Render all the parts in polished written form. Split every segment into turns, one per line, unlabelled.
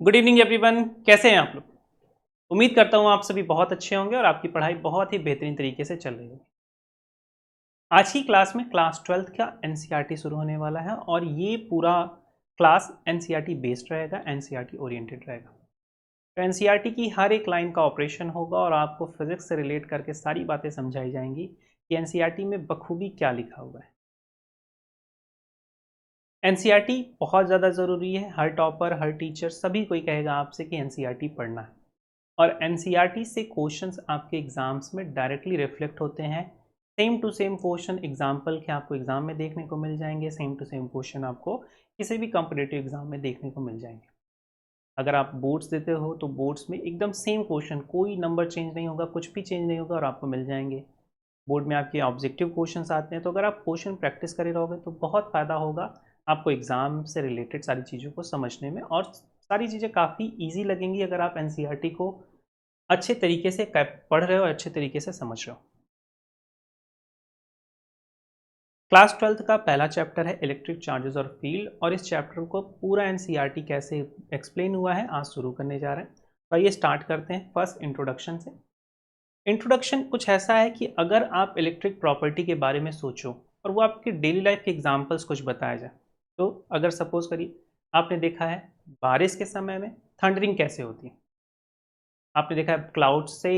Good evening everyone, कैसे हैं आप लोग। उम्मीद करता हूँ आप सभी बहुत अच्छे होंगे और आपकी पढ़ाई बहुत ही बेहतरीन तरीके से चल रही होगी। आज की क्लास में क्लास 12th का एनसीईआरटी शुरू होने वाला है और ये पूरा क्लास एनसीईआरटी बेस्ड रहेगा, एनसीईआरटी ओरिएंटेड रहेगा। तो एनसीईआरटी की हर एक लाइन का ऑपरेशन होगा और आपको फिजिक्स से रिलेट करके सारी बातें समझाई जाएंगी कि एनसीईआरटी में बखूबी क्या लिखा हुआ है। एनसीईआरटी बहुत ज़्यादा ज़रूरी है। हर टॉपर, हर टीचर, सभी कोई कहेगा आपसे कि एनसीईआरटी पढ़ना है और एनसीईआरटी से क्वेश्चंस आपके एग्जाम्स में डायरेक्टली रिफ्लेक्ट होते हैं। Same to same question example के आपको एग्जाम में देखने को मिल जाएंगे, सेम टू सेम क्वेश्चन आपको किसी भी कॉम्पिटिटिव एग्जाम में देखने को मिल जाएंगे। अगर आप बोर्ड्स देते हो तो बोर्ड्स में एकदम सेम क्वेश्चन, कोई नंबर चेंज नहीं होगा, कुछ भी चेंज नहीं होगा और आपको मिल जाएंगे। बोर्ड में आपके ऑब्जेक्टिव क्वेश्चंस आते हैं, तो अगर आप क्वेश्चन प्रैक्टिस करे रहोगे तो बहुत फ़ायदा होगा आपको एग्ज़ाम से रिलेटेड सारी चीज़ों को समझने में, और सारी चीज़ें काफ़ी ईजी लगेंगी अगर आप एनसीईआरटी को अच्छे तरीके से पढ़ रहे हो, अच्छे तरीके से समझ रहे हो। क्लास 12th का पहला चैप्टर है इलेक्ट्रिक चार्जेस और फील्ड, और इस चैप्टर को पूरा एनसीईआरटी कैसे एक्सप्लेन हुआ है आज शुरू करने जा रहे हैं। तो आइए स्टार्ट करते हैं फर्स्ट इंट्रोडक्शन से। इंट्रोडक्शन कुछ ऐसा है कि अगर आप इलेक्ट्रिक प्रॉपर्टी के बारे में सोचो और वो आपकी डेली लाइफ के एग्जांपल्स कुछ बताया जाए, तो अगर सपोज करिए आपने देखा है बारिश के समय में थंडरिंग कैसे होती है। आपने देखा है क्लाउड से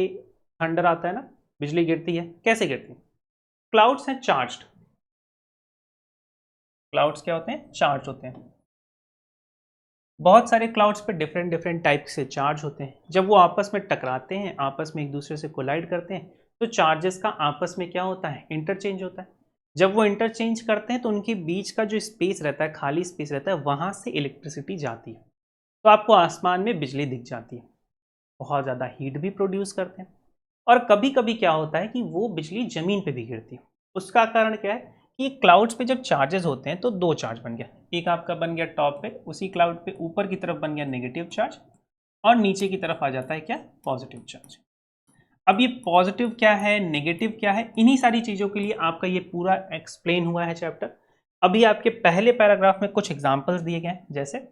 थंडर आता है ना, बिजली गिरती है, कैसे गिरती है। क्लाउड्स हैं चार्ज्ड। क्लाउड्स क्या होते हैं? चार्ज होते हैं। बहुत सारे क्लाउड्स पे डिफरेंट डिफरेंट टाइप से चार्ज होते हैं। जब वो आपस में टकराते हैं, आपस में एक दूसरे से कोलाइड करते हैं, तो चार्जेस का आपस में क्या होता है? इंटरचेंज होता है। जब वो इंटरचेंज करते हैं तो उनके बीच का जो स्पेस रहता है, खाली स्पेस रहता है, वहाँ से इलेक्ट्रिसिटी जाती है, तो आपको आसमान में बिजली दिख जाती है। बहुत ज़्यादा हीट भी प्रोड्यूस करते हैं। और कभी कभी क्या होता है कि वो बिजली ज़मीन पे भी गिरती है। उसका कारण क्या है कि क्लाउड्स पे जब चार्जेस होते हैं तो दो चार्ज बन गया। एक आपका बन गया टॉप पे, उसी क्लाउड पे ऊपर की तरफ बन गया नेगेटिव चार्ज, और नीचे की तरफ आ जाता है क्या? Positive charge. अब ये पॉजिटिव क्या है, नेगेटिव क्या है, इन्हीं सारी चीज़ों के लिए आपका ये पूरा एक्सप्लेन हुआ है चैप्टर। अभी आपके पहले पैराग्राफ में कुछ एग्जाम्पल्स दिए गए हैं, जैसे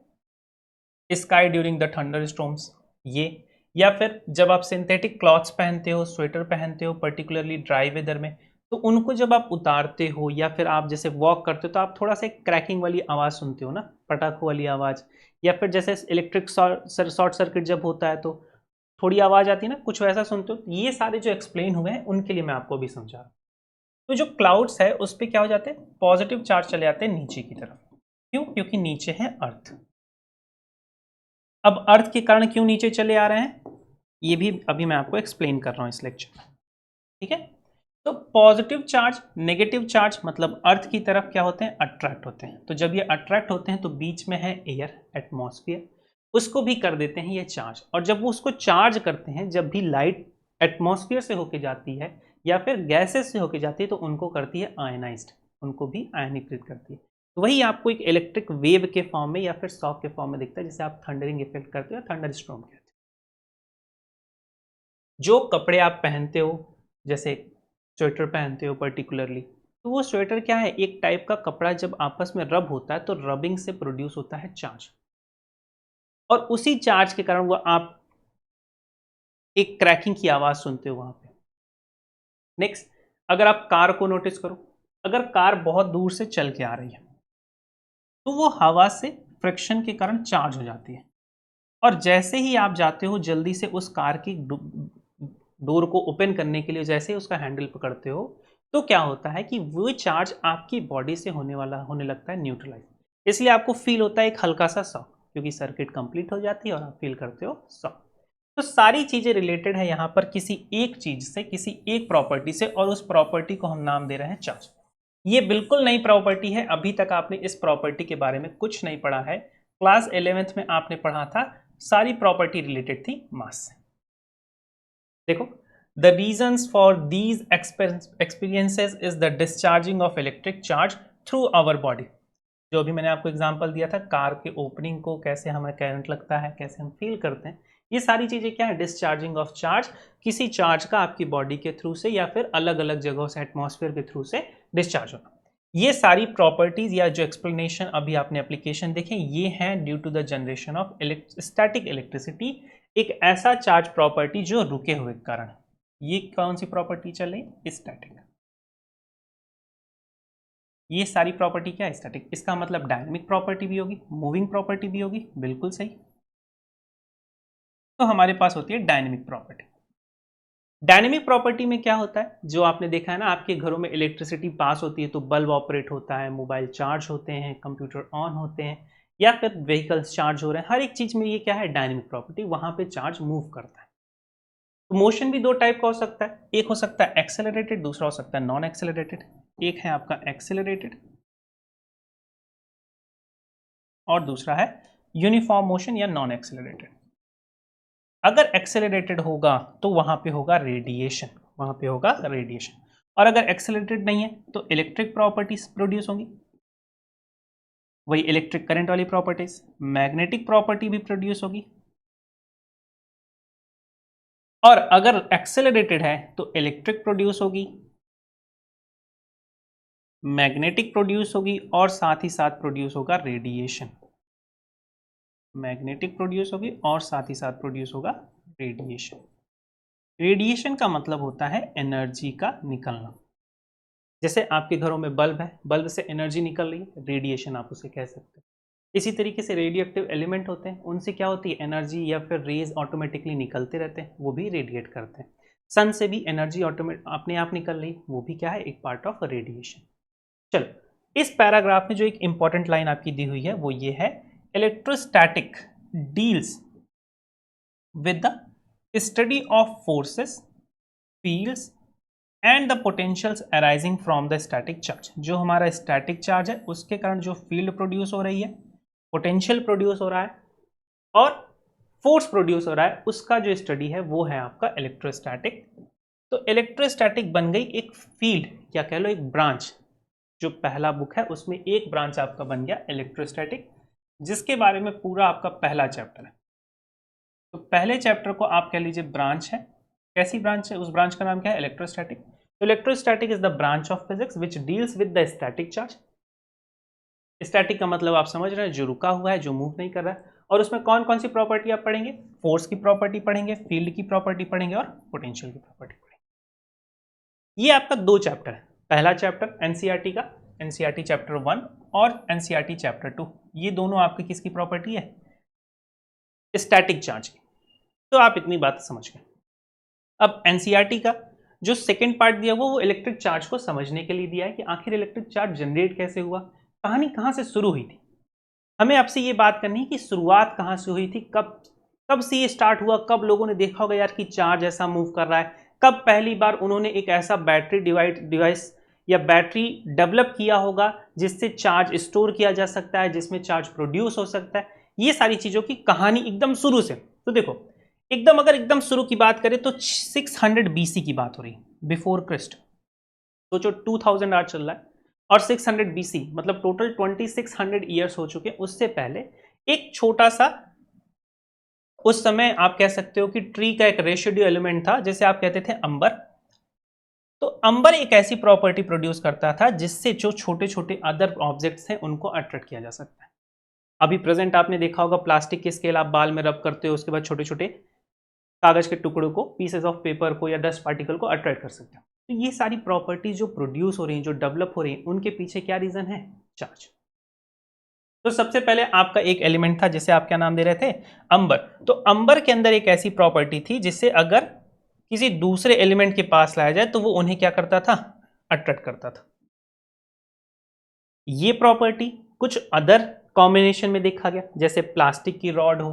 sky during the thunder storms, ये, या फिर जब आप सिंथेटिक क्लॉथ्स पहनते हो, स्वेटर पहनते हो, पर्टिकुलरली ड्राई वेदर में, तो उनको जब आप उतारते हो या फिर आप जैसे वॉक करते हो तो आप थोड़ा सा क्रैकिंग वाली आवाज़ सुनते हो ना, पटाखों वाली आवाज़, या फिर जैसे इलेक्ट्रिक शॉर्ट सर्किट जब होता है तो थोड़ी आवाज़ आती है ना, कुछ वैसा सुनते हो। ये सारे जो एक्सप्लेन हुए हैं उनके लिए मैं आपको अभी समझा रहा हूँ। तो जो क्लाउड्स है उस पर क्या हो जाते हैं? पॉजिटिव चार्ज चले जाते हैं नीचे की तरफ। क्यों? क्योंकि नीचे है अर्थ। अब अर्थ के कारण क्यों नीचे चले आ रहे हैं, ये भी अभी मैं आपको एक्सप्लेन कर रहा हूं इस लेक्चर में, ठीक है। तो पॉजिटिव चार्ज, नेगेटिव चार्ज मतलब अर्थ की तरफ क्या होते हैं? अट्रैक्ट होते हैं। तो जब ये अट्रैक्ट होते हैं तो बीच में है एयर, एटमॉस्फेयर, उसको भी कर देते हैं ये चार्ज। और जब वो उसको चार्ज करते हैं, जब भी लाइट एटमॉस्फेयर से होके जाती है या फिर गैसेस से होके जाती है, तो उनको करती है आयनाइज्ड, उनको भी आयनीकृत करती है। तो वही आपको एक इलेक्ट्रिक वेव के फॉर्म में या फिर शॉक के फॉर्म में दिखता है, जिसे आप थंडरिंग इफेक्ट करते हो या थंडर स्टॉर्म कहते हैं। जो कपड़े आप पहनते हो, जैसे स्वेटर पहनते हो पर्टिकुलरली, तो वो स्वेटर क्या है? एक टाइप का कपड़ा, जब आपस में रब होता है तो रबिंग से प्रोड्यूस होता है चार्ज, और उसी चार्ज के कारण वो आप एक क्रैकिंग की आवाज़ सुनते हो वहाँ पे। नेक्स्ट, अगर आप कार को नोटिस करो, अगर कार बहुत दूर से चल के आ रही है तो वो हवा से फ्रिक्शन के कारण चार्ज हो जाती है, और जैसे ही आप जाते हो जल्दी से उस कार की डोर को ओपन करने के लिए, जैसे ही उसका हैंडल पकड़ते हो, तो क्या होता है कि वो चार्ज आपकी बॉडी से होने लगता है न्यूट्रलाइज। इसलिए आपको फील होता है एक हल्का सा शॉक, क्योंकि सर्किट कंप्लीट हो जाती है और आप फील करते हो शॉक। तो सारी चीजें रिलेटेड है यहाँ पर किसी एक चीज से, किसी एक प्रॉपर्टी से, और उस प्रॉपर्टी को हम नाम दे रहे हैं चार्ज। ये बिल्कुल नई प्रॉपर्टी है, अभी तक आपने इस प्रॉपर्टी के बारे में कुछ नहीं पढ़ा है। क्लास 11th में आपने पढ़ा था, सारी प्रॉपर्टी रिलेटेड थी मास से। देखो, the reasons for these experiences is the discharging of electric charge through our body. जो अभी मैंने आपको एग्जांपल दिया था, कार के ओपनिंग को कैसे हमें करंट लगता है, कैसे हम फील करते हैं, ये सारी चीजें क्या है? डिस्चार्जिंग ऑफ चार्ज, किसी चार्ज का आपकी बॉडी के थ्रू से या फिर अलग अलग जगहों से, एटमॉस्फेयर के थ्रू से डिस्चार्ज होना। ये सारी प्रॉपर्टीज या जो एक्सप्लेनेशन अभी आपने एप्लीकेशन देखे ये हैं due to the generation of static electricity, एक ऐसा चार्ज प्रॉपर्टी जो रुके हुए के कारण। ये कौन सी प्रॉपर्टी चल रही? स्टैटिक। ये सारी प्रॉपर्टी क्या है? स्टैटिक। इसका मतलब डायनेमिक प्रॉपर्टी भी होगी, मूविंग प्रॉपर्टी भी होगी, बिल्कुल सही। तो हमारे पास होती है डायनेमिक प्रॉपर्टी। डायनेमिक प्रॉपर्टी में क्या होता है, जो आपने देखा है ना, आपके घरों में इलेक्ट्रिसिटी पास होती है तो बल्ब ऑपरेट होता है, मोबाइल चार्ज होते हैं, कंप्यूटर ऑन होते हैं, या फिर व्हीकल्स चार्ज हो रहे हैं। हर एक चीज में ये क्या है? Dynamic property. वहां पे चार्ज मूव करता है। तो मोशन भी दो टाइप का हो सकता है, एक हो सकता है एक्सेलरेटेड, दूसरा हो सकता है नॉन एक्सेलरेटेड। एक है आपका एक्सेलरेटेड और दूसरा है यूनिफॉर्म मोशन या नॉन एक्सेलरेटेड। अगर एक्सेलरेटेड होगा तो वहां पे होगा रेडिएशन, वहां पे होगा रेडिएशन। और अगर एक्सेलरेटेड नहीं है तो इलेक्ट्रिक प्रॉपर्टीज प्रोड्यूस होंगी, वही इलेक्ट्रिक करंट वाली प्रॉपर्टीज। मैग्नेटिक प्रॉपर्टी भी प्रोड्यूस होगी। और अगर एक्सेलरेटेड है तो इलेक्ट्रिक प्रोड्यूस होगी, मैग्नेटिक प्रोड्यूस होगी, और साथ ही साथ प्रोड्यूस होगा रेडिएशन। मैग्नेटिक प्रोड्यूस होगी और साथ ही साथ प्रोड्यूस होगा रेडिएशन। रेडिएशन का मतलब होता है एनर्जी का निकलना। जैसे आपके घरों में बल्ब है, बल्ब से एनर्जी निकल रही है, रेडिएशन आप उसे कह सकते हैं। इसी तरीके से रेडियो एक्टिव एलिमेंट होते हैं, उनसे क्या होती है? एनर्जी या फिर रेज ऑटोमेटिकली निकलते रहते हैं, वो भी रेडिएट करते हैं। सन से भी एनर्जी ऑटोमेटिक अपने आप निकल रही है, वो भी क्या है? एक पार्ट ऑफ रेडिएशन। चलो, इस पैराग्राफ में जो एक इंपॉर्टेंट लाइन आपकी दी हुई है वो ये है, electrostatic deals with the study of forces, fields and the potentials arising from the static charge. जो हमारा स्टैटिक चार्ज है उसके कारण जो फील्ड प्रोड्यूस हो रही है, पोटेंशियल प्रोड्यूस हो रहा है और फोर्स प्रोड्यूस हो रहा है, उसका जो स्टडी है वो है आपका इलेक्ट्रोस्टैटिक। तो इलेक्ट्रोस्टैटिक बन गई एक फील्ड, क्या कह लो, एक ब्रांच। जो पहला बुक है उसमें एक ब्रांच आपका बन गया इलेक्ट्रोस्टैटिक, जिसके बारे में पूरा आपका पहला चैप्टर है। तो पहले चैप्टर को आप कह लीजिए ब्रांच है। कैसी ब्रांच है? उस ब्रांच का नाम क्या है? इलेक्ट्रोस्टैटिक। तो electrostatic is the branch of physics which deals with the static charge. Static का मतलब आप समझ रहे हैं, जो रुका हुआ है, जो मूव नहीं कर रहा है। और उसमें कौन कौन सी प्रॉपर्टी आप पढ़ेंगे? फोर्स की प्रॉपर्टी पढ़ेंगे, फील्ड की प्रॉपर्टी पढ़ेंगे और पोटेंशियल की प्रॉपर्टी पढ़ेंगे। ये आपका दो चैप्टर है। पहला चैप्टर एनसीईआरटी का, एनसीईआरटी चैप्टर 1 और एनसीईआरटी चैप्टर 2, ये दोनों आपकी किसकी प्रॉपर्टी है? स्टैटिक चार्ज की। तो आप इतनी बात समझ गए। अब एनसीईआरटी का जो सेकंड पार्ट दिया हुआ वो इलेक्ट्रिक चार्ज को समझने के लिए दिया है कि आखिर इलेक्ट्रिक चार्ज जनरेट कैसे हुआ, कहानी कहाँ से शुरू हुई थी। हमें आपसे ये बात करनी है कि शुरुआत कहाँ से हुई थी, कब कब से ये स्टार्ट हुआ, कब लोगों ने देखा होगा यार कि चार्ज ऐसा मूव कर रहा है, कब पहली बार उन्होंने एक ऐसा बैटरी डिवाइस या बैटरी डेवलप किया होगा जिससे चार्ज स्टोर किया जा सकता है, जिसमें चार्ज प्रोड्यूस हो सकता है। ये सारी चीज़ों की कहानी एकदम शुरू से। तो देखो, एकदम अगर एकदम शुरू की बात करें तो 600 BC की बात हो रही, बिफोर क्रिस्ट। सोचो 2000 आज चल रहा है और 600 BC मतलब टोटल 2600 ईयर्स हो चुके। उससे पहले एक छोटा सा, उस समय आप कह सकते हो कि ट्री का एक रेसिड्यू एलिमेंट था, जैसे आप कहते थे अंबर। तो अंबर एक ऐसी प्रॉपर्टी प्रोड्यूस करता था जिससे जो छोटे छोटे अदर ऑब्जेक्ट्स हैं उनको अट्रैक्ट किया जा सकता है। अभी प्रेजेंट आपने देखा होगा प्लास्टिक के स्केल आप बाल में रब करते हो, उसके बाद छोटे छोटे कागज के टुकड़ों को, पीसेस ऑफ पेपर को या डस्ट पार्टिकल को अट्रैक्ट कर सकते हो। तो ये सारी प्रॉपर्टीज जो प्रोड्यूस हो रही हैं, जो डेवलप हो रही हैं, उनके पीछे क्या रीजन है? चार्ज। तो सबसे पहले आपका एक एलिमेंट था जिसे आप क्या नाम दे रहे थे? अंबर। तो अंबर के अंदर एक ऐसी प्रॉपर्टी थी जिसे अगर किसी दूसरे एलिमेंट के पास लाया जाए तो वो उन्हें क्या करता था? अट्रैक्ट करता था। ये प्रॉपर्टी कुछ अदर कॉम्बिनेशन में देखा गया, जैसे प्लास्टिक की रॉड हो,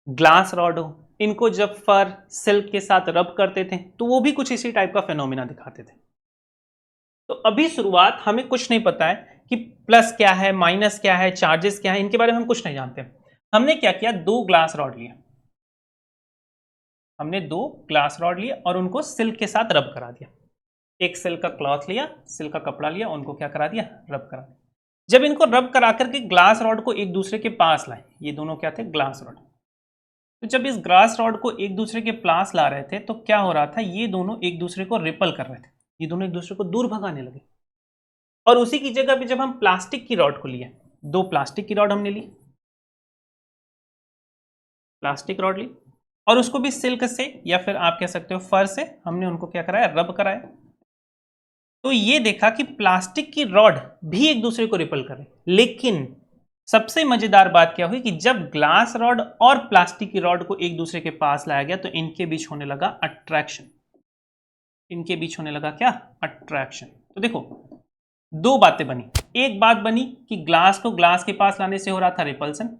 ग्लास रॉड हो, इनको जब फर सिल्क के साथ रब करते थे तो वो भी कुछ इसी टाइप का फेनोमेना दिखाते थे। तो अभी शुरुआत, हमें कुछ नहीं पता है कि प्लस क्या है, माइनस क्या है, चार्जेस क्या है, इनके बारे में हम कुछ नहीं जानते। हमने क्या किया, दो ग्लास रॉड लिए, हमने दो ग्लास रॉड लिए और उनको सिल्क के साथ रब करा दिया। एक सिल्क का क्लॉथ लिया, सिल्क का कपड़ा लिया, उनको क्या करा दिया? रब करा दिया। जब इनको रब करा करके ग्लास रॉड को एक दूसरे के पास लाए, ये दोनों क्या थे? Glass rod. तो जब इस ग्लास रॉड को एक दूसरे के पास ला रहे थे तो क्या हो रहा था? ये दोनों एक दूसरे को रिपल कर रहे थे, ये दोनों एक दूसरे को दूर भगाने लगे। और उसी की जगह पे जब हम प्लास्टिक की रॉड को लिए, 2 प्लास्टिक की रॉड हमने ली, प्लास्टिक रॉड ली, और उसको भी सिल्क से या फिर आप कह सकते हो फर से हमने उनको क्या कराया, रब कराया, तो ये देखा कि प्लास्टिक की रॉड भी एक दूसरे को रिपल कर रही। लेकिन सबसे मजेदार बात क्या हुई कि जब ग्लास रॉड और प्लास्टिक की रॉड को एक दूसरे के पास लाया गया तो इनके बीच होने लगा अट्रैक्शन। इनके बीच होने लगा क्या, अट्रैक्शन। तो देखो 2 बातें बनी। एक बात बनी कि ग्लास को ग्लास के पास लाने से हो रहा था रिपल्सन,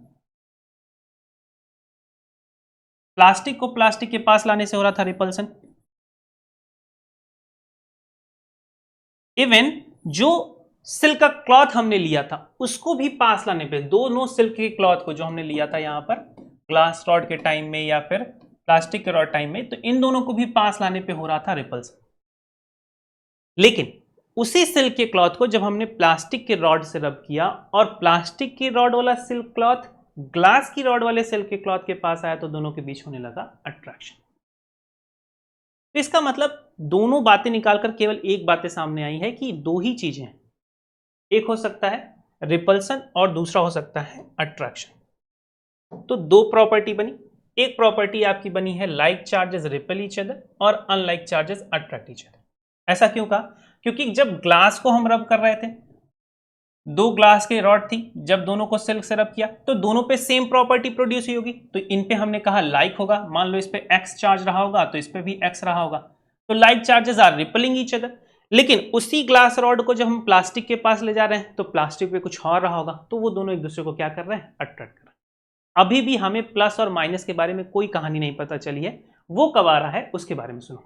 प्लास्टिक को प्लास्टिक के पास लाने से हो रहा था रिपल्सन। इवन जो सिल्क का क्लॉथ हमने लिया था उसको भी पास लाने पे, दोनों सिल्क के क्लॉथ को जो हमने लिया था यहां पर ग्लास रॉड के टाइम में या फिर प्लास्टिक के रॉड टाइम में, तो इन दोनों को भी पास लाने पे हो रहा था रिपल्सन। लेकिन उसी सिल्क के क्लॉथ को जब हमने प्लास्टिक के रॉड से रब किया और प्लास्टिक की रॉड वाला सिल्क क्लॉथ ग्लास की रॉड वाले सिल्क के क्लॉथ के पास आया तो दोनों के बीच होने लगा अट्रैक्शन। तो इसका मतलब दोनों बातें निकालकर केवल एक बातें सामने आई है कि 2 ही चीजें हैं, एक हो सकता है रिपल्सन और दूसरा हो सकता है अट्रैक्शन। तो 2 प्रॉपर्टी बनी। एक प्रॉपर्टी आपकी बनी है like charges repel each other और unlike charges attract each other. ऐसा क्यों कहा, क्योंकि जब ग्लास को हम रब कर रहे थे, 2 ग्लास की रॉड थी, जब दोनों को सिल्क से रब किया तो दोनों पे सेम प्रॉपर्टी प्रोड्यूस हुई होगी, तो इन पे हमने कहा लाइक होगा। मान लो इस पे एक्स चार्ज रहा होगा तो इस पे भी एक्स रहा होगा, तो like charges are repelling each other. लेकिन उसी ग्लास रॉड को जब हम प्लास्टिक के पास ले जा रहे हैं तो प्लास्टिक पे कुछ और रहा होगा, तो वो दोनों एक दूसरे को क्या कर रहे हैं, अट्रैक्ट कर रहे हैं। अभी भी हमें प्लस और माइनस के बारे में कोई कहानी नहीं पता चली है, वो कब आ रहा है उसके बारे में सुनो।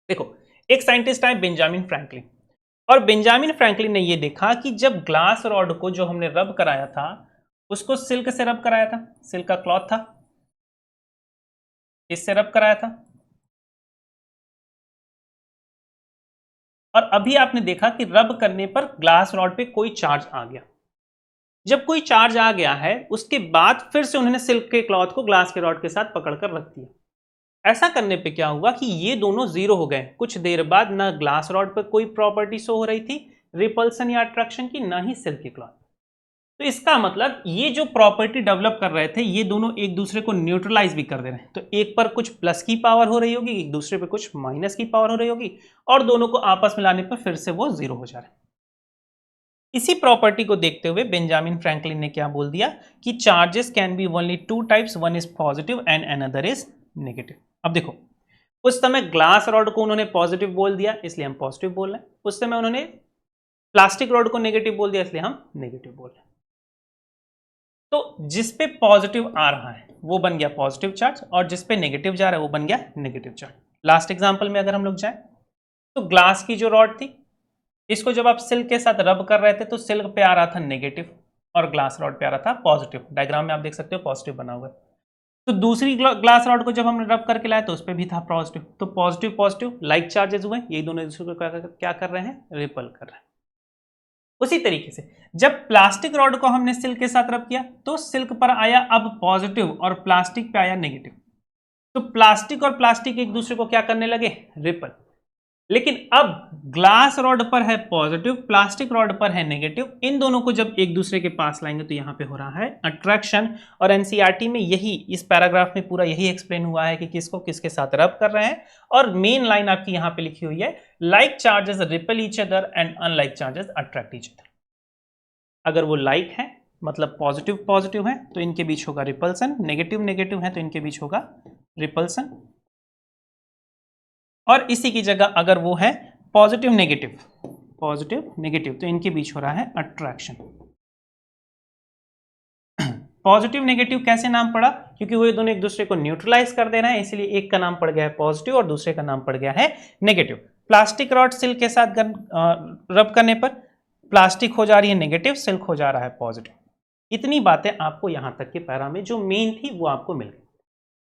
देखो एक साइंटिस्ट आए बेंजामिन फ्रैंकलिन, और बेंजामिन फ्रैंकलिन ने यह देखा कि जब ग्लास रॉड को जो हमने रब कराया था उसको सिल्क से रब कराया था, सिल्क का क्लॉथ था, इससे रब कराया था, और अभी आपने देखा कि रब करने पर ग्लास रॉड पे कोई चार्ज आ गया। जब कोई चार्ज आ गया है उसके बाद फिर से उन्होंने सिल्क के क्लॉथ को ग्लास के रॉड के साथ पकड़कर रख दिया। ऐसा करने पे क्या हुआ कि ये दोनों जीरो हो गए। कुछ देर बाद ना ग्लास रॉड पर कोई प्रॉपर्टी शो हो रही थी रिपल्सन या अट्रैक्शन की, ना ही सिल्क की क्लॉथ। तो इसका मतलब ये जो प्रॉपर्टी डेवलप कर रहे थे ये दोनों एक दूसरे को न्यूट्रलाइज भी कर दे रहे हैं। तो एक पर कुछ प्लस की पावर हो रही होगी, एक दूसरे पे कुछ माइनस की पावर हो रही होगी, और दोनों को आपस में लाने पर फिर से वो जीरो हो जा रहे हैं। इसी प्रॉपर्टी को देखते हुए बेंजामिन फ्रैंकलिन ने क्या बोल दिया कि charges can be only 2 types, one is positive and another is negative. अब देखो उस समय ग्लास रॉड को उन्होंने पॉजिटिव बोल दिया इसलिए हम पॉजिटिव बोल रहे हैं, उस समय उन्होंने प्लास्टिक रॉड को नेगेटिव बोल दिया इसलिए हम नेगेटिव बोल रहे हैं। तो जिस पे पॉजिटिव आ रहा है वो बन गया पॉजिटिव चार्ज, और जिस पे नेगेटिव जा रहा है वो बन गया नेगेटिव चार्ज। लास्ट एग्जांपल में अगर हम लोग जाएं तो ग्लास की जो रॉड थी इसको जब आप सिल्क के साथ रब कर रहे थे तो सिल्क पे आ रहा था नेगेटिव और ग्लास रॉड पे आ रहा था पॉजिटिव। डायग्राम में आप देख सकते हो पॉजिटिव बना हुआ है। तो दूसरी ग्लास रॉड को जब हमने रब करके लाया तो उस पर भी था पॉजिटिव, तो पॉजिटिव पॉजिटिव लाइक चार्जेस हुए, ये दोनों एक दूसरे को क्या कर रहे हैं, रिपल कर रहे हैं। उसी तरीके से जब प्लास्टिक रॉड को हमने सिल्क के साथ रब किया तो सिल्क पर आया अब पॉजिटिव और प्लास्टिक पे आया नेगेटिव, तो प्लास्टिक और प्लास्टिक एक दूसरे को क्या करने लगे, रिपल। लेकिन अब ग्लास रॉड पर है पॉजिटिव, प्लास्टिक रॉड पर है नेगेटिव, इन दोनों को जब एक दूसरे के पास लाएंगे तो यहां पे हो रहा है अट्रैक्शन। और एनसीईआरटी में यही, इस पैराग्राफ में पूरा यही एक्सप्लेन हुआ है कि किसको किसके साथ रब कर रहे हैं। और मेन लाइन आपकी यहां पे लिखी हुई है like charges repel each other and unlike charges attract each other. अगर वो लाइक है मतलब पॉजिटिव पॉजिटिव है तो इनके बीच होगा रिपल्सन, नेगेटिव नेगेटिव है तो इनके बीच होगा रिपल्सन, और इसी की जगह अगर वो है पॉजिटिव नेगेटिव तो इनके बीच हो रहा है अट्रैक्शन। पॉजिटिव नेगेटिव कैसे नाम पड़ा, क्योंकि वो दोनों एक दूसरे को न्यूट्रलाइज कर दे रहे हैं, इसलिए एक का नाम पड़ गया है पॉजिटिव और दूसरे का नाम पड़ गया है नेगेटिव। प्लास्टिक रॉड सिल्क के साथ रब करने पर प्लास्टिक हो जा रही है नेगेटिव, सिल्क हो जा रहा है पॉजिटिव। इतनी बातें आपको यहां तक के पैरा में जो मेन थी वो आपको मिल गई।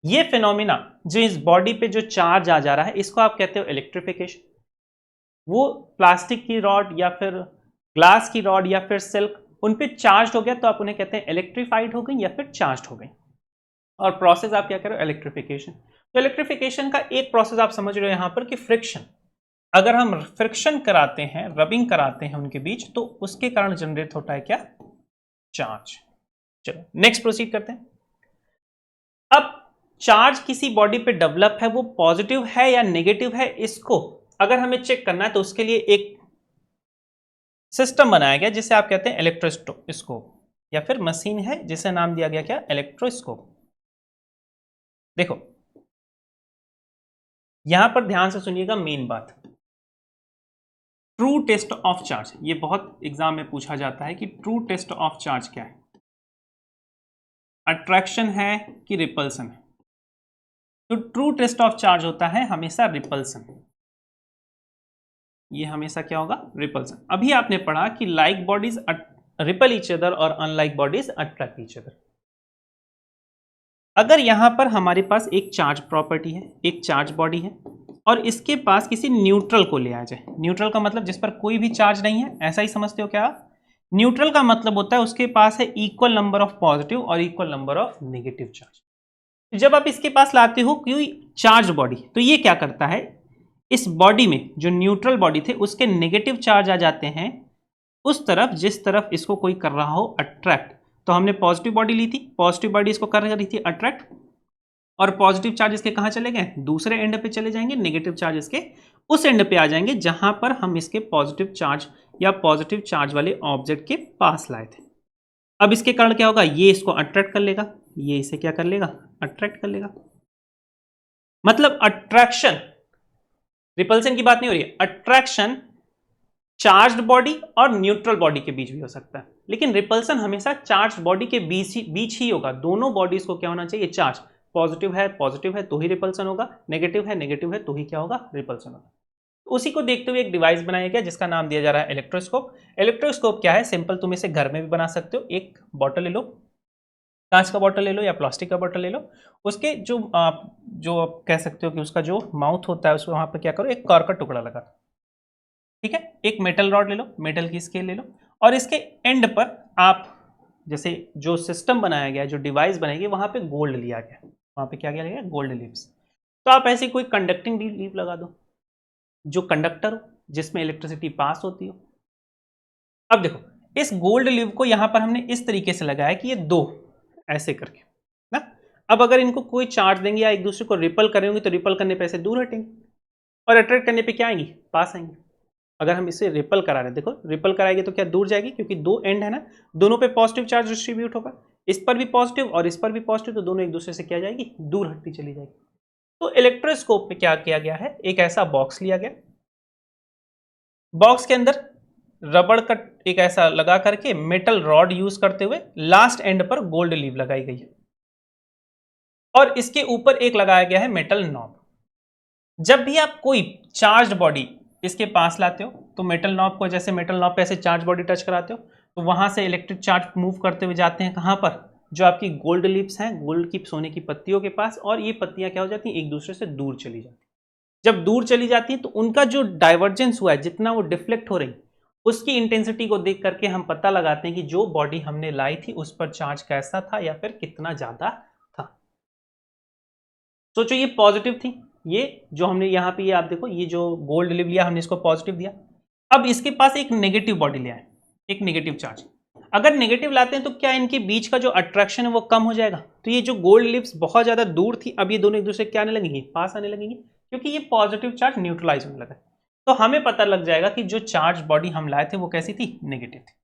ये फिनोमिना जो इस बॉडी पे जो चार्ज आ जा रहा है इसको आप कहते हो इलेक्ट्रिफिकेशन। वो प्लास्टिक की रॉड या फिर ग्लास की रॉड या फिर सिल्क उन पे चार्ज हो गया तो आप उन्हें कहते हैं इलेक्ट्रीफाइड हो गई या फिर चार्ज हो गई, और प्रोसेस आप क्या करो, इलेक्ट्रिफिकेशन। तो इलेक्ट्रिफिकेशन का एक प्रोसेस आप समझ रहे हो यहां पर कि फ्रिक्शन। अगर हम फ्रिक्शन कराते हैं, रबिंग कराते हैं उनके बीच, तो उसके कारण जनरेट होता है क्या? चार्ज। चलो नेक्स्ट प्रोसीड करते हैं। अब चार्ज किसी बॉडी पे डेवलप है, वो पॉजिटिव है या नेगेटिव है, इसको अगर हमें चेक करना है तो उसके लिए एक सिस्टम बनाया गया जिसे आप कहते हैं इलेक्ट्रोस्कोप, या फिर मशीन है जिसे नाम दिया गया क्या? इलेक्ट्रोस्कोप। देखो यहां पर ध्यान से सुनिएगा मेन बात, ट्रू टेस्ट ऑफ चार्ज, ये बहुत एग्जाम में पूछा जाता है कि ट्रू टेस्ट ऑफ चार्ज क्या है, अट्रैक्शन है कि रिपल्सन है? तो ट्रू टेस्ट ऑफ चार्ज होता है हमेशा रिपल्सन। ये हमेशा क्या होगा? रिपल्सन। अभी आपने पढ़ा कि like bodies repel each other और unlike bodies attract each other. अगर यहां पर हमारे पास एक चार्ज प्रॉपर्टी है, एक चार्ज बॉडी है, और इसके पास किसी न्यूट्रल को ले आ जाए, न्यूट्रल का मतलब जिस पर कोई भी चार्ज नहीं है, ऐसा ही समझते हो क्या आप? न्यूट्रल का मतलब होता है उसके पास है इक्वल नंबर ऑफ पॉजिटिव और equal number of negative charge. जब आप इसके पास लाते हो कोई चार्ज बॉडी, तो ये क्या करता है, इस बॉडी में जो न्यूट्रल बॉडी थे उसके नेगेटिव चार्ज आ जाते हैं उस तरफ जिस तरफ इसको कोई कर रहा हो अट्रैक्ट। तो हमने पॉजिटिव बॉडी ली थी, पॉजिटिव बॉडी इसको कर रही थी अट्रैक्ट, और पॉजिटिव चार्ज इसके कहां चले गए? दूसरे एंड पे चले जाएंगे, नेगेटिव चार्ज इसके उस एंड पे आ जाएंगे जहां पर हम इसके पॉजिटिव चार्ज या पॉजिटिव चार्ज वाले ऑब्जेक्ट के पास लाए थे। अब इसके कारण क्या होगा? ये इसको अट्रैक्ट कर लेगा, ये इसे क्या कर लेगा? अट्रैक्ट कर लेगा। मतलब अट्रैक्शन, रिपल्सन की बात नहीं हो रही है, अट्रैक्शन चार्ज्ड बॉडी और न्यूट्रल बॉडी के बीच भी हो सकता है, लेकिन रिपल्सन हमेशा चार्ज्ड बॉडी के बीच ही होगा। दोनों बॉडीज को क्या होना चाहिए? चार्ज। पॉजिटिव है तो ही रिपल्सन होगा, नेगेटिव है तो ही क्या होगा? रिपल्सन होगा। उसी को देखते हुए एक डिवाइस बनाया गया जिसका नाम दिया जा रहा है इलेक्ट्रोस्कोप। इलेक्ट्रोस्कोप क्या है? सिंपल, तुम इसे घर में भी बना सकते हो। एक बॉटल ले लो, कांच का बॉटल ले लो या प्लास्टिक का बॉटल ले लो, उसके जो आप कह सकते हो कि उसका जो माउथ होता है उसको वहां पर क्या करो, एक कार का टुकड़ा लगा दो, ठीक है। एक मेटल रॉड ले लो, मेटल की स्केल ले लो, और इसके एंड पर आप जैसे जो सिस्टम बनाया गया है, जो डिवाइस बनाई गई, वहां पे गोल्ड लिया गया, वहां पे क्या किया गया? Gold leaves. तो आप ऐसी कोई कंडक्टिंग लीव लगा दो जो कंडक्टर हो, जिसमें इलेक्ट्रिसिटी पास होती हो। अब देखो इस गोल्ड लीव को यहां पर हमने इस तरीके से लगाया कि ये दो ऐसे करके ना, अब अगर इनको कोई चार्ज देंगे या एक दूसरे को रिपल करेंगे तो रिपल करने पे ऐसे दूर हटेंगे, और अट्रैक्ट करने पे क्या आएंगी? पास आएंगे। अगर हम इसे रिपल करा रहे हैं, देखो रिपल कराएंगे तो क्या दूर जाएगी, क्योंकि दो एंड है ना, दोनों पे पॉजिटिव चार्ज डिस्ट्रीब्यूट होगा, इस पर भी पॉजिटिव और इस पर भी पॉजिटिव, तो दोनों एक दूसरे से क्या जाएगी? दूर हटती चली जाएगी। तो इलेक्ट्रोस्कोप में क्या किया गया है, एक ऐसा बॉक्स लिया गया, बॉक्स के अंदर रबड़ का एक ऐसा लगा करके मेटल रॉड यूज करते हुए लास्ट एंड पर गोल्ड लीव लगाई गई है, और इसके ऊपर एक लगाया गया है मेटल नॉब। जब भी आप कोई चार्ज बॉडी इसके पास लाते हो तो मेटल नॉब को, जैसे मेटल नॉब पे ऐसे चार्ज बॉडी टच कराते हो तो वहां से इलेक्ट्रिक चार्ज मूव करते हुए जाते हैं कहां पर? जो आपकी गोल्ड लीव्स हैं, गोल्ड की सोने की पत्तियों के पास, और ये पत्तियां क्या हो जाती हैं? एक दूसरे से दूर चली जाती हैं। जब दूर चली जाती हैं तो उनका जो डाइवर्जेंस हुआ है, जितना वो डिफ्लेक्ट हो रही, उसकी इंटेंसिटी को देख करके हम पता लगाते हैं कि जो बॉडी हमने लाई थी उस पर चार्ज कैसा था या फिर कितना ज्यादा था। सोचो ये पॉजिटिव थी, ये जो हमने यहाँ पे, ये आप देखो, ये जो गोल्ड लिव लिया हमने इसको पॉजिटिव दिया। अब इसके पास एक नेगेटिव बॉडी लिया है, एक नेगेटिव चार्ज। अगर नेगेटिव लाते हैं तो क्या इनके बीच का जो अट्रैक्शन है वो कम हो जाएगा? तो ये जो गोल्ड लिव्स बहुत ज्यादा दूर थी, अब ये दोनों एक दूसरे क्या आने लगेंगी? पास आने लगेंगी, क्योंकि ये पॉजिटिव चार्ज न्यूट्रलाइज होने लगा। तो हमें पता लग जाएगा कि जो चार्ज बॉडी हम लाए थे वो कैसी थी? नेगेटिव थी।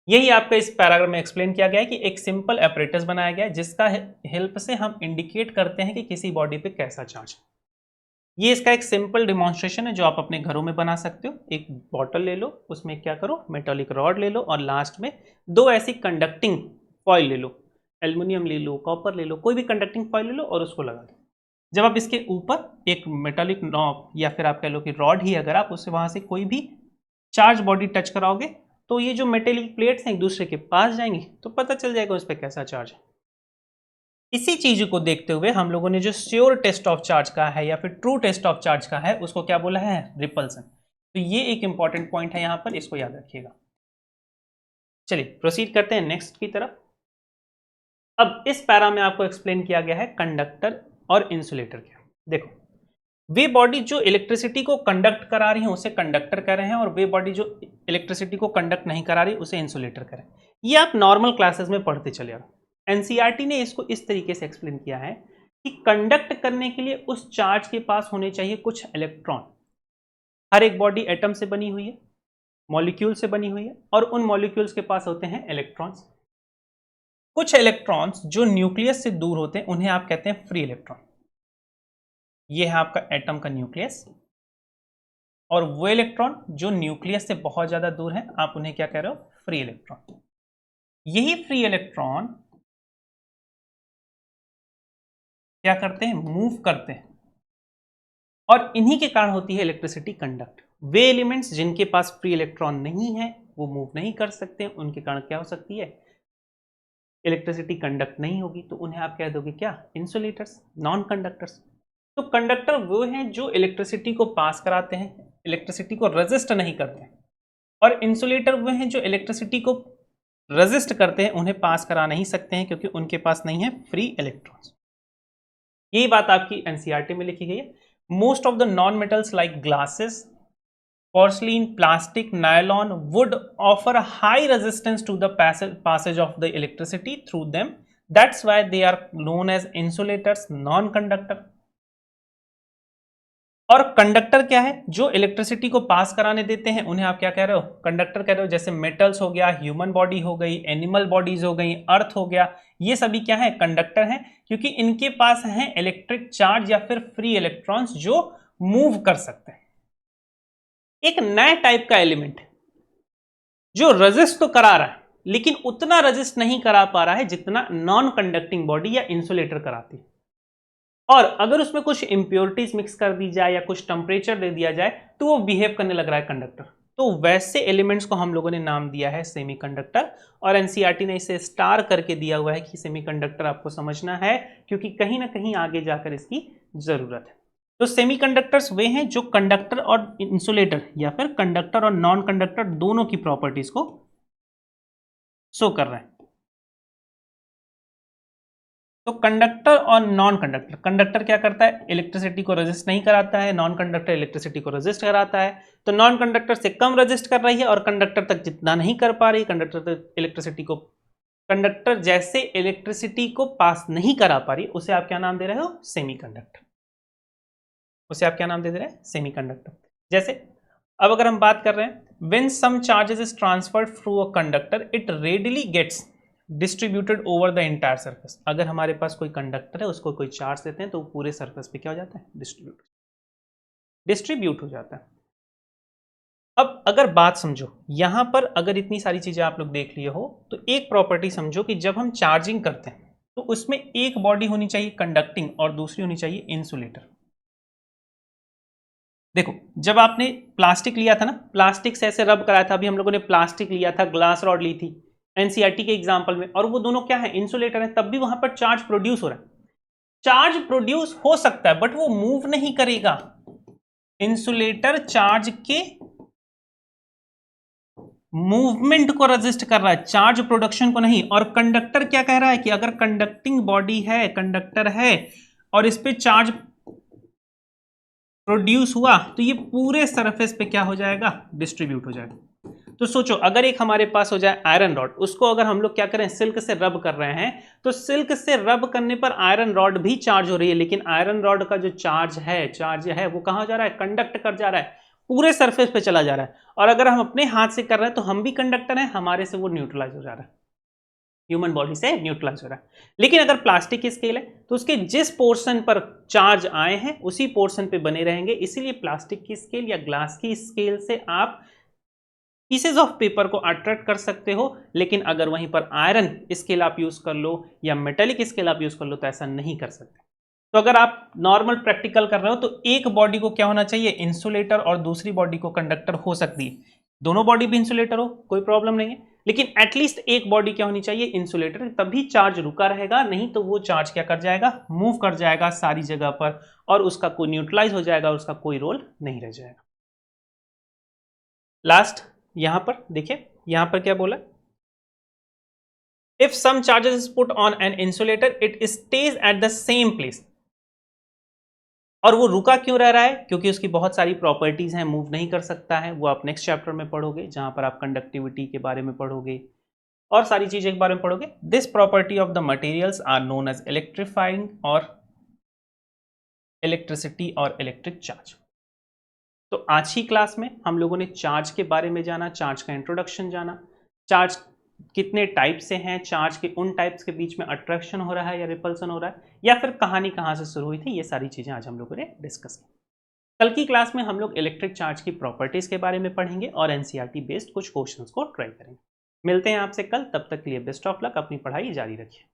यही आपका इस पैराग्राफ में एक्सप्लेन किया गया है कि एक सिंपल apparatus बनाया गया है जिसका हेल्प से हम इंडिकेट करते हैं कि किसी बॉडी पे कैसा चार्ज है। ये इसका एक सिंपल डिमॉन्स्ट्रेशन है जो आप अपने घरों में बना सकते हो। एक बॉटल ले लो, उसमें क्या करो, मेटालिक रॉड ले लो, और लास्ट में दो ऐसी कंडक्टिंग फॉइल ले लो, एल्युमिनियम ले लो, कॉपर ले लो, कोई भी कंडक्टिंग फॉइल ले लो और उसको लगा दो। जब आप इसके ऊपर एक मेटालिक नॉब या फिर आप कह लो कि रॉड ही, अगर आप उससे वहां से कोई भी चार्ज बॉडी टच कराओगे तो ये जो मेटेलिक प्लेट्स हैं एक दूसरे के पास जाएंगी, तो पता चल जाएगा उस पर कैसा चार्ज है। इसी चीज को देखते हुए हम लोगों ने जो श्योर टेस्ट ऑफ चार्ज का है या फिर ट्रू टेस्ट ऑफ चार्ज का है उसको क्या बोला है? रिपल्सन। तो ये एक इंपॉर्टेंट पॉइंट है यहां पर, इसको याद रखिएगा। चलिए प्रोसीड करते हैं नेक्स्ट की तरफ। अब इस पैरा में आपको एक्सप्लेन किया गया है कंडक्टर और इंसुलेटर क्या। देखो वे बॉडी जो इलेक्ट्रिसिटी को कंडक्ट करा रही है उसे कंडक्टर कह रहे हैं, और वे बॉडी जो इलेक्ट्रिसिटी को कंडक्ट नहीं करा रही उसे इंसुलेटर कह रहे हैं। ये आप नॉर्मल क्लासेस में पढ़ते चले आओ। एनसीईआरटी ने इसको इस तरीके से एक्सप्लेन किया है कि कंडक्ट करने के लिए उस चार्ज के पास होने चाहिए कुछ इलेक्ट्रॉन। हर एक बॉडी एटम से बनी हुई है, मॉलिक्यूल से बनी हुई है, और उन मॉलिक्यूल्स के पास होते हैं इलेक्ट्रॉन्स। कुछ इलेक्ट्रॉन्स जो न्यूक्लियस से दूर होते हैं उन्हें आप कहते हैं फ्री इलेक्ट्रॉन। ये है आपका एटम का न्यूक्लियस, और वो इलेक्ट्रॉन जो न्यूक्लियस से बहुत ज्यादा दूर है आप उन्हें क्या कह रहे हो? Free electron. यही फ्री इलेक्ट्रॉन क्या करते हैं? मूव करते हैं, और इन्हीं के कारण होती है इलेक्ट्रिसिटी कंडक्ट। वे एलिमेंट्स जिनके पास फ्री इलेक्ट्रॉन नहीं है वो मूव नहीं कर सकते, उनके कारण क्या हो सकती है? इलेक्ट्रिसिटी कंडक्ट नहीं होगी, तो उन्हें आप कह दोगे क्या? Insulators, non conductors. तो कंडक्टर वो हैं जो इलेक्ट्रिसिटी को पास कराते हैं, इलेक्ट्रिसिटी को रेजिस्ट नहीं करते हैं, और इंसुलेटर वो हैं जो इलेक्ट्रिसिटी को रेजिस्ट करते हैं, उन्हें पास करा नहीं सकते हैं क्योंकि उनके पास नहीं है फ्री इलेक्ट्रॉन्स। यही बात आपकी एनसीईआरटी में लिखी गई है। Most of the non metals like glasses, porcelain, plastic, nylon would offer a high resistance to the passage of the electricity through them. That's why they are known as insulators, non-conductor. और conductor क्या है? जो electricity को पास कराने देते हैं उन्हें आप क्या कह रहे हो? कंडक्टर कह रहे हो। जैसे मेटल्स हो गया, ह्यूमन बॉडी हो गई, एनिमल बॉडीज हो गई, अर्थ हो गया, ये सभी क्या है? कंडक्टर हैं, क्योंकि इनके पास है इलेक्ट्रिक चार्ज या फिर फ्री इलेक्ट्रॉन्स जो मूव कर सकते हैं। एक नया टाइप का एलिमेंट जो रेजिस्ट तो करा रहा है लेकिन उतना रेजिस्ट नहीं करा पा रहा है जितना नॉन कंडक्टिंग बॉडी या इंसुलेटर कराती है। और अगर उसमें कुछ इंप्योरिटीज मिक्स कर दी जाए या कुछ टेम्परेचर दे दिया जाए तो वो बिहेव करने लग रहा है कंडक्टर। तो वैसे एलिमेंट्स को हम लोगों ने नाम दिया है सेमीकंडक्टर, और एनसीईआरटी ने इसे स्टार करके दिया हुआ है कि सेमीकंडक्टर आपको समझना है क्योंकि कहीं ना कहीं आगे जाकर इसकी जरूरत है। तो सेमीकंडक्टर्स वे हैं जो कंडक्टर और इंसुलेटर या फिर कंडक्टर और नॉन कंडक्टर दोनों की प्रॉपर्टीज को शो कर रहे हैं। तो कंडक्टर और नॉन कंडक्टर, कंडक्टर क्या करता है? इलेक्ट्रिसिटी को रेजिस्ट नहीं कराता है, नॉन कंडक्टर इलेक्ट्रिसिटी को रेजिस्ट कराता है। तो नॉन कंडक्टर से कम रेजिस्ट कर रही है और कंडक्टर तक जितना नहीं कर पा रही, कंडक्टर तक इलेक्ट्रिसिटी को, कंडक्टर जैसे इलेक्ट्रिसिटी को पास नहीं करा पा रही, उसे आप क्या नाम दे रहे हो? सेमीकंडक्टर। उसे आप क्या नाम दे रहे हैं? सेमीकंडक्टर। जैसे अब अगर हम बात कर रहे हैं, when some charges is transferred through a conductor it readily gets distributed over the entire surface। अगर हमारे पास कोई कंडक्टर है, उसको कोई चार्ज देते हैं तो पूरे सरफेस पे क्या हो जाता है? डिस्ट्रीब्यूट हो जाता है। अब अगर बात समझो, यहां पर अगर इतनी सारी चीजें आप लोग देख लिए हो तो एक प्रॉपर्टी समझो कि जब हम चार्जिंग करते हैं तो उसमें एक बॉडी होनी चाहिए कंडक्टिंग और दूसरी होनी चाहिए इंसुलेटर। देखो, जब आपने प्लास्टिक लिया था ना, प्लास्टिक से ऐसे रब कराया था, अभी हम लोगों ने प्लास्टिक लिया था, ग्लास रॉड ली थी एनसीईआरटी के एग्जांपल में, और वो दोनों क्या है? इंसुलेटर है, तब भी वहां पर चार्ज प्रोड्यूस हो रहा है। चार्ज प्रोड्यूस हो सकता है बट वो मूव नहीं करेगा। इंसुलेटर चार्ज के मूवमेंट को रेजिस्ट कर रहा है, चार्ज प्रोडक्शन को नहीं। और कंडक्टर क्या कह रहा है कि अगर कंडक्टिंग बॉडी है, कंडक्टर है, और इस पे चार्ज प्रोड्यूस हुआ तो ये पूरे सरफेस पे क्या हो जाएगा? डिस्ट्रीब्यूट हो जाएगा। तो सोचो, अगर एक हमारे पास हो जाए आयरन रॉड, उसको अगर हम लोग क्या करें? सिल्क से रब कर रहे हैं, तो सिल्क से रब करने पर आयरन रॉड भी चार्ज हो रही है, लेकिन आयरन रॉड का जो चार्ज है वो कहां जा रहा है? कंडक्ट कर जा रहा है, पूरे सरफेस पे चला जा रहा है। और अगर हम अपने हाथ से कर रहे हैं तो हम भी कंडक्टर हैं, हमारे से वो न्यूट्रलाइज हो जा रहा है, ह्यूमन बॉडी से न्यूट्रलाइज हो रहा है। लेकिन अगर प्लास्टिक की स्केल है तो उसके जिस पोर्शन पर चार्ज आए हैं उसी पोर्शन पे बने रहेंगे, इसीलिए प्लास्टिक की स्केल या ग्लास की स्केल से आप पीसेज ऑफ पेपर को अट्रैक्ट कर सकते हो, लेकिन अगर वहीं पर आयरन स्केल आप यूज कर लो या मेटेलिक स्केल आप यूज कर लो तो ऐसा नहीं कर सकते। तो अगर आप नॉर्मल प्रैक्टिकल कर रहे हो तो एक बॉडी को क्या होना चाहिए? इंसुलेटर, और दूसरी बॉडी को कंडक्टर हो सकती है। दोनों बॉडी भी इंसुलेटर हो कोई प्रॉब्लम नहीं है, लेकिन एटलीस्ट एक बॉडी क्या होनी चाहिए? इंसुलेटर, तभी चार्ज रुका रहेगा, नहीं तो वो चार्ज क्या कर जाएगा? मूव कर जाएगा सारी जगह पर, और उसका कोई न्यूट्रलाइज हो जाएगा, उसका कोई रोल नहीं रह जाएगा। लास्ट यहां पर देखिए, यहां पर क्या बोला? If some charges is put on an insulator it stays at the same place. और वो रुका क्यों रह रहा है? क्योंकि उसकी बहुत सारी प्रॉपर्टीज़ हैं, मूव नहीं कर सकता है। वो आप नेक्स्ट चैप्टर में पढ़ोगे, जहाँ पर आप कंडक्टिविटी के बारे में पढ़ोगे और सारी चीज़ें के बारे में पढ़ोगे। This property of the materials are known as electrifying और इलेक्ट्रिसिटी और इलेक्ट्रिक चार्ज। तो आज की क्लास में हम लोगों ने चार्ज के बारे में जाना, चार्ज का इंट्रोडक्शन जाना, चार्ज कितने टाइप से हैं, चार्ज के उन टाइप्स के बीच में अट्रैक्शन हो रहा है या रिपल्सन हो रहा है, या फिर कहानी कहाँ से शुरू हुई थी, ये सारी चीज़ें आज हम लोगों ने डिस्कस की। कल की क्लास में हम लोग इलेक्ट्रिक चार्ज की प्रॉपर्टीज़ के बारे में पढ़ेंगे और एनसीईआरटी बेस्ड कुछ क्वेश्चंस को ट्राई करेंगे। मिलते हैं आपसे कल, तब तक के लिए बेस्ट ऑफ लक, अपनी पढ़ाई जारी रखिए।